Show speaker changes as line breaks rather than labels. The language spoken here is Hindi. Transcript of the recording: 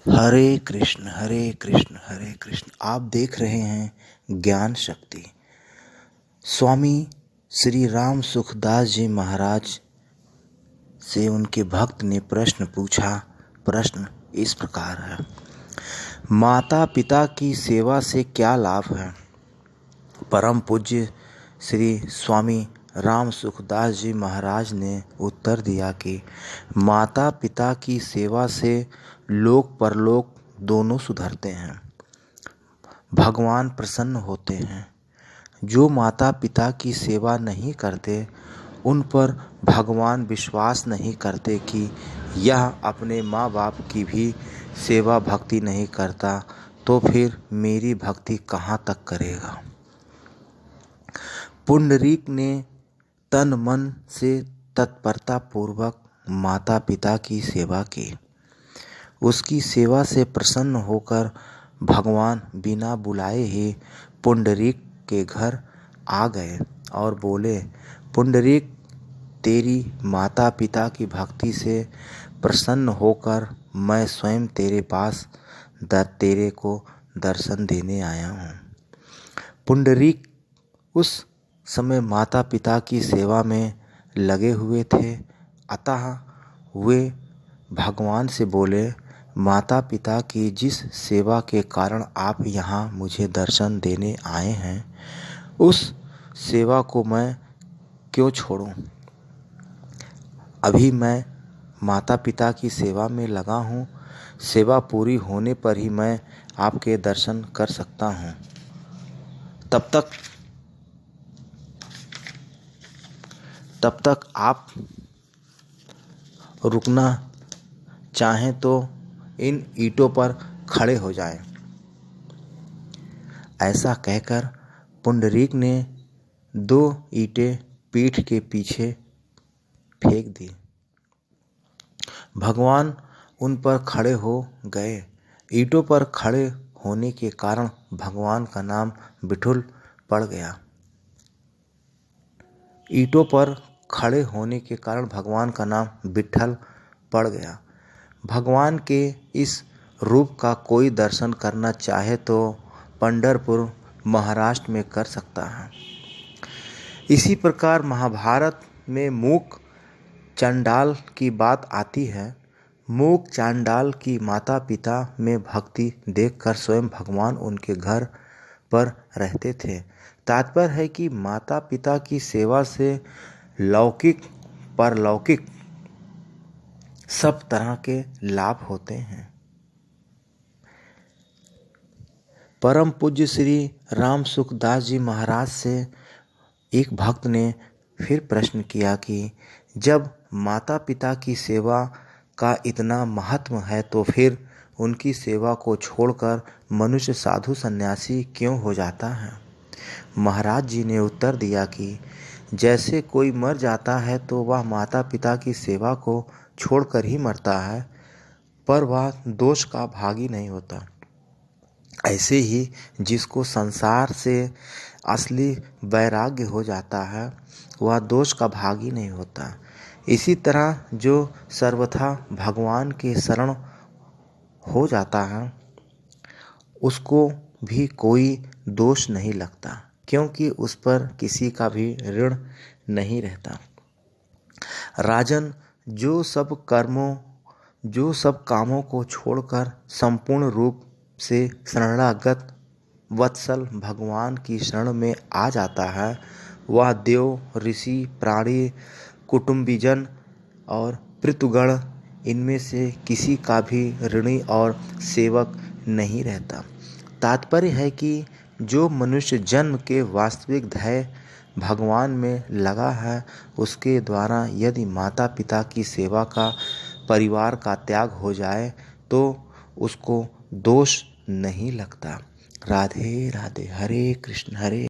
हरे कृष्ण हरे कृष्ण हरे कृष्ण। आप देख रहे हैं ज्ञान शक्ति। स्वामी श्री राम सुखदास जी महाराज से उनके भक्त ने प्रश्न पूछा। प्रश्न इस प्रकार है, माता पिता की सेवा से क्या लाभ है? परम पूज्य श्री स्वामी राम सुखदास जी महाराज ने उत्तर दिया कि माता पिता की सेवा से लोक परलोक दोनों सुधरते हैं, भगवान प्रसन्न होते हैं। जो माता पिता की सेवा नहीं करते उन पर भगवान विश्वास नहीं करते कि यह अपने माँ बाप की भी सेवा भक्ति नहीं करता तो फिर मेरी भक्ति कहाँ तक करेगा। पुंडरीक ने तन मन से तत्परता पूर्वक माता पिता की सेवा की। उसकी सेवा से प्रसन्न होकर भगवान बिना बुलाए ही पुंडरीक के घर आ गए और बोले, पुंडरीक, तेरी माता पिता की भक्ति से प्रसन्न होकर मैं स्वयं तेरे पास तेरे को दर्शन देने आया हूँ। पुंडरीक उस समय माता पिता की सेवा में लगे हुए थे, अतः वे भगवान से बोले, माता पिता की जिस सेवा के कारण आप यहाँ मुझे दर्शन देने आए हैं, उस सेवा को मैं क्यों छोड़ूं? अभी मैं माता पिता की सेवा में लगा हूँ। सेवा पूरी होने पर ही मैं आपके दर्शन कर सकता हूँ। तब तक आप रुकना चाहें तो इन ईंटों पर खड़े हो जाएं। ऐसा कहकर पुंडरीक ने 2 ईंटें पीठ के पीछे फेंक दी। भगवान उन पर खड़े हो गए। ईंटों पर खड़े होने के कारण भगवान का नाम विठुल पड़ गया। ईंटों पर खड़े होने के कारण भगवान का नाम विठल पड़ गया। भगवान के इस रूप का कोई दर्शन करना चाहे तो पंढरपुर महाराष्ट्र में कर सकता है। इसी प्रकार महाभारत में मूक चांडाल की बात आती है। मूक चांडाल की माता पिता में भक्ति देखकर स्वयं भगवान उनके घर पर रहते थे। तात्पर्य है कि माता पिता की सेवा से लौकिक परलौकिक सब तरह के लाभ होते हैं। परम पूज्य श्री राम सुखदास जी महाराज से एक भक्त ने फिर प्रश्न किया कि जब माता पिता की सेवा का इतना महत्व है तो फिर उनकी सेवा को छोड़कर मनुष्य साधु सन्यासी क्यों हो जाता है? महाराज जी ने उत्तर दिया कि जैसे कोई मर जाता है तो वह माता पिता की सेवा को छोड़कर ही मरता है, पर वह दोष का भागी नहीं होता। ऐसे ही जिसको संसार से असली वैराग्य हो जाता है, वह दोष का भागी नहीं होता। इसी तरह जो सर्वथा भगवान के शरण हो जाता है, उसको भी कोई दोष नहीं लगता, क्योंकि उस पर किसी का भी ऋण नहीं रहता। राजन, जो सब कामों को छोड़कर संपूर्ण रूप से शरणागत वत्सल भगवान की शरण में आ जाता है, वह देव, ऋषि, प्राणी, कुटुंबीजन और पितृगण इनमें से किसी का भी ऋणी और सेवक नहीं रहता। तात्पर्य है कि जो मनुष्य जन्म के वास्तविक ध्येय भगवान में लगा है, उसके द्वारा यदि माता पिता की सेवा का परिवार का त्याग हो जाए तो उसको दोष नहीं लगता। राधे राधे। हरे कृष्ण हरे